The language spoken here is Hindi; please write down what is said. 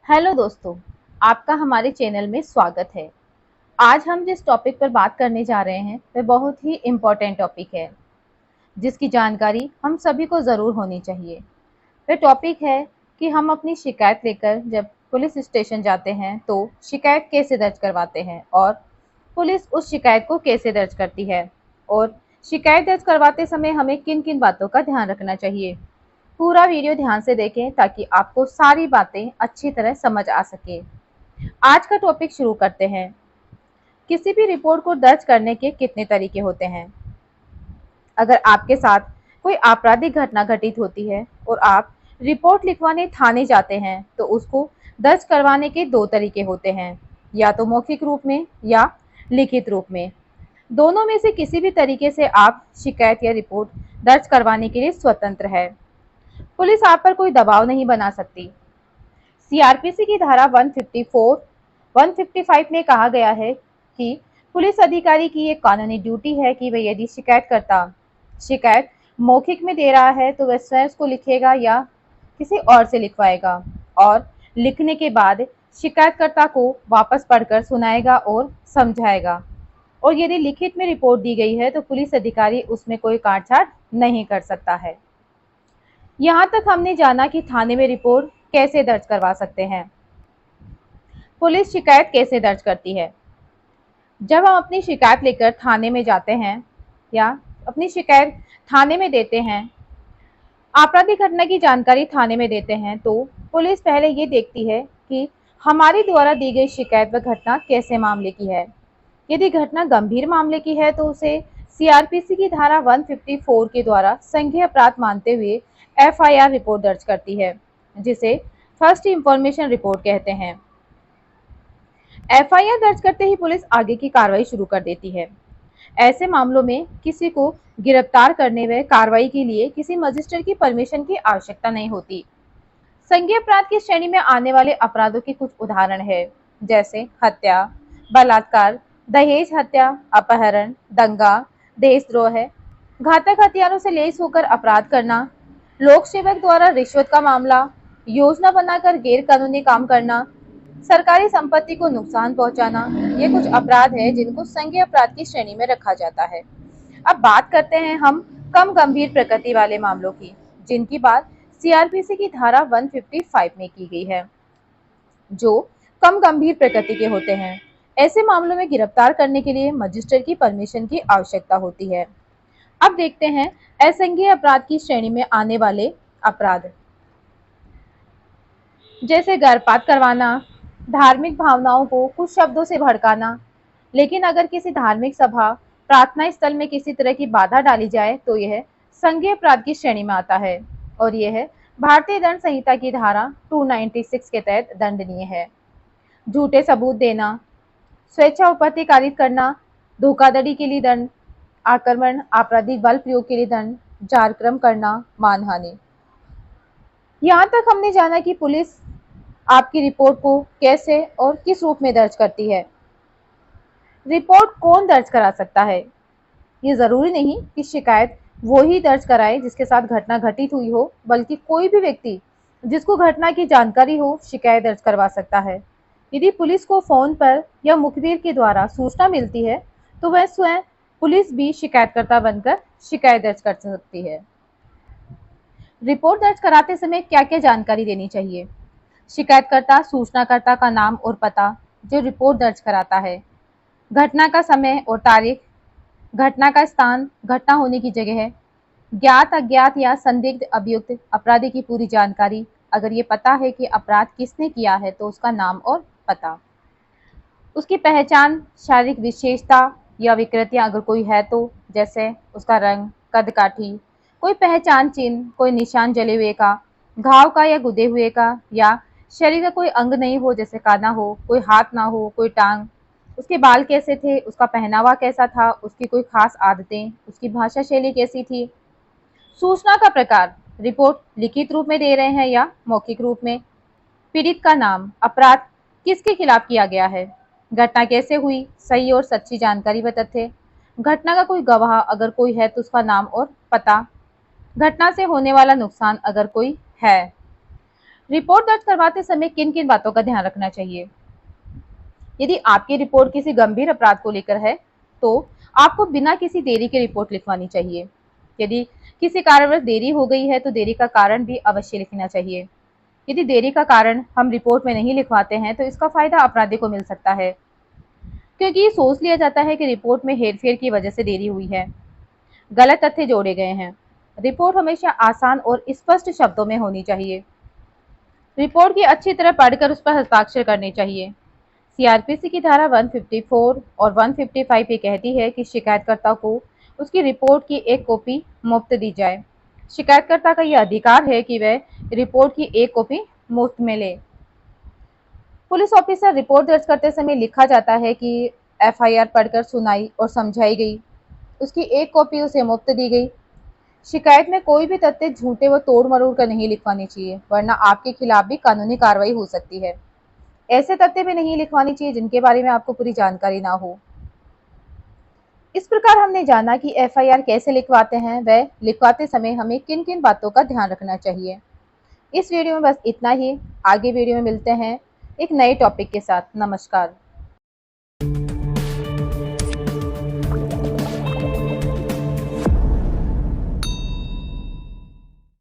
हेलो दोस्तों, आपका हमारे चैनल में स्वागत है। आज हम जिस टॉपिक पर बात करने जा रहे हैं वह बहुत ही इम्पोर्टेंट टॉपिक है, जिसकी जानकारी हम सभी को ज़रूर होनी चाहिए। वह टॉपिक है कि हम अपनी शिकायत लेकर जब पुलिस स्टेशन जाते हैं तो शिकायत कैसे दर्ज करवाते हैं और पुलिस उस शिकायत को कैसे दर्ज करती है और शिकायत दर्ज करवाते समय हमें किन किन बातों का ध्यान रखना चाहिए। पूरा वीडियो ध्यान से देखें ताकि आपको सारी बातें अच्छी तरह समझ आ सके। आज का टॉपिक शुरू करते हैं। किसी भी रिपोर्ट को दर्ज करने के कितने तरीके होते हैं। अगर आपके साथ कोई आपराधिक घटना घटित होती है और आप रिपोर्ट लिखवाने थाने जाते हैं तो उसको दर्ज करवाने के दो तरीके होते हैं, या तो मौखिक रूप में या लिखित रूप में। दोनों में से किसी भी तरीके से आप शिकायत या रिपोर्ट दर्ज करवाने के लिए स्वतंत्र है। पुलिस आप पर कोई दबाव नहीं बना सकती। सीआरपीसी की धारा 154, 155 में कहा गया है कि पुलिस अधिकारी की ये कानूनी ड्यूटी है कि वह यदि शिकायतकर्ता शिकायत मौखिक में दे रहा है तो वह स्वयं उसको लिखेगा या किसी और से लिखवाएगा और लिखने के बाद शिकायतकर्ता को वापस पढ़कर सुनाएगा और समझाएगा। और यदि लिखित में रिपोर्ट दी गई है तो पुलिस अधिकारी उसमें कोई काट-छाट नहीं कर सकता है। यहाँ तक हमने जाना कि थाने में रिपोर्ट कैसे दर्ज करवा सकते हैं। पुलिस शिकायत कैसे दर्ज करती है। जब हम अपनी शिकायत लेकर थाने में जाते हैं या अपनी शिकायत थाने में देते हैं, आपराधिक घटना की जानकारी थाने में देते हैं, तो पुलिस पहले ये देखती है कि हमारे द्वारा दी गई शिकायत व घटना कैसे मामले की है। यदि घटना गंभीर मामले की है तो उसे सीआरपीसी की धारा 154 के द्वारा संज्ञेय अपराध मानते हुए एफआईआर रिपोर्ट दर्ज करती है, जिसे फर्स्ट इंफॉर्मेशन रिपोर्ट कहते हैं। एफआईआर दर्ज करते ही पुलिस आगे की कार्रवाई शुरू कर देती है। ऐसे मामलों में किसी को गिरफ्तार करने व कार्रवाई के लिए किसी मजिस्ट्रेट की परमिशन की आवश्यकता नहीं होती। संज्ञेय अपराध की श्रेणी में आने वाले अपराधों के कुछ उदाहरण है, जैसे हत्या, बलात्कार, दहेज हत्या, अपहरण, दंगा, देशद्रोह, घातक हथियारों से लैस होकर अपराध करना, लोक सेवक द्वारा रिश्वत का मामला, योजना बनाकर गैर कानूनी काम करना, सरकारी संपत्ति को नुकसान पहुंचाना। ये कुछ अपराध है जिनको संज्ञेय अपराध की श्रेणी में रखा जाता है। अब बात करते हैं हम कम गंभीर प्रकृति वाले मामलों की, जिनकी बात सीआरपीसी की धारा 155 में की गई है, जो कम गंभीर प्रकृति के होते हैं। ऐसे मामलों में गिरफ्तार करने के लिए मजिस्ट्रेट की परमिशन की आवश्यकता होती है। अब देखते हैं असंज्ञेय अपराध की श्रेणी में आने वाले अपराध, जैसे गर्भपात करवाना, धार्मिक भावनाओं को कुछ शब्दों से भड़काना। लेकिन अगर किसी धार्मिक सभा, प्रार्थना स्थल में किसी तरह की बाधा डाली जाए तो यह संज्ञेय अपराध की श्रेणी में आता है और यह भारतीय दंड संहिता की धारा 296 के तहत दंडनीय है। झूठे सबूत देना, स्वेच्छा उपपत्ति कारित करना, धोखाधड़ी के लिए दंड, आक्रमण, आपराधिक बल प्रयोग के लिए दंड, जारक्रम करना, मानहानि। यहाँ तक हमने जाना कि पुलिस आपकी रिपोर्ट को कैसे और किस रूप में दर्ज करती है। रिपोर्ट कौन दर्ज करा सकता है। ये जरूरी नहीं कि शिकायत वो ही दर्ज कराए जिसके साथ घटना घटित हुई हो, बल्कि कोई भी व्यक्ति जिसको घटना की जानकारी हो शिकायत दर्ज करवा सकता है। यदि पुलिस को फोन पर या मुखबिर के द्वारा सूचना मिलती है तो वह स्वयं पुलिस भी शिकायतकर्ता बनकर शिकायत दर्ज कर सकती है। रिपोर्ट दर्ज कराते समय क्या क्या जानकारी देनी चाहिए। शिकायतकर्ता सूचनाकर्ता का नाम और पता जो रिपोर्ट दर्ज कराता है, घटना का समय और तारीख, घटना का स्थान, घटना होने की जगह, ज्ञात अज्ञात या संदिग्ध अभियुक्त अपराधी की पूरी जानकारी। अगर ये पता है कि अपराध किसने किया है तो उसका नाम और पता, उसकी पहचान, शारीरिक विशेषता या विकृतियां अगर कोई है तो, जैसे उसका रंग, कद काठी, कोई पहचान चिन्ह, कोई निशान जले हुए का, घाव का या गुदे हुए का, या शरीर का कोई अंग नहीं हो, जैसे काना हो, कोई हाथ ना हो, कोई टांग, उसके बाल कैसे थे, उसका पहनावा कैसा था, उसकी कोई खास आदतें, उसकी भाषा शैली कैसी थी। सूचना का प्रकार, रिपोर्ट लिखित रूप में दे रहे हैं या मौखिक रूप में। पीड़ित का नाम, अपराध किसके खिलाफ किया गया है, घटना कैसे हुई, सही और सच्ची जानकारी व तथ्य, घटना का कोई गवाह अगर कोई है तो उसका नाम और पता, घटना से होने वाला नुकसान अगर कोई है। रिपोर्ट दर्ज करवाते समय किन किन बातों का ध्यान रखना चाहिए? यदि आपकी रिपोर्ट किसी गंभीर अपराध को लेकर है, तो आपको बिना किसी देरी के रिपोर्ट लिखवानी चाहिए। यदि किसी कारणवश देरी हो गई है, तो देरी का कारण भी अवश्य लिखना चाहिए। यदि देरी का कारण हम रिपोर्ट में नहीं लिखवाते हैं, तो इसका फायदा अपराधी को मिल सकता है, क्योंकि ये सोच लिया जाता है कि रिपोर्ट में हेरफेर की वजह से देरी हुई है, गलत तथ्य जोड़े गए हैं। रिपोर्ट हमेशा आसान और स्पष्ट शब्दों में होनी चाहिए। रिपोर्ट की अच्छी तरह पढ़कर उस पर हस्ताक्षर करने चाहिए। सीआरपीसी की धारा 154 और 155 ये कहती है कि शिकायतकर्ता को उसकी रिपोर्ट की एक कॉपी मुफ्त दी जाए। शिकायतकर्ता का यह अधिकार है कि वह रिपोर्ट की एक कॉपी मुफ्त में ले। पुलिस ऑफिसर रिपोर्ट दर्ज करते समय लिखा जाता है कि एफआईआर पढ़कर सुनाई और समझाई गई, उसकी एक कॉपी उसे मुफ्त दी गई। शिकायत में कोई भी तथ्य झूठे व तोड़ मरोड़ कर नहीं लिखवानी चाहिए, वरना आपके खिलाफ भी कानूनी कार्रवाई हो सकती है। ऐसे तथ्य भी नहीं लिखवानी चाहिए जिनके बारे में आपको पूरी जानकारी ना हो। इस प्रकार हमने जाना कि एफआईआर कैसे लिखवाते हैं, वह लिखवाते समय हमें किन किन बातों का ध्यान रखना चाहिए। इस वीडियो में बस इतना ही। आगे वीडियो में मिलते हैं एक नए टॉपिक के साथ। नमस्कार।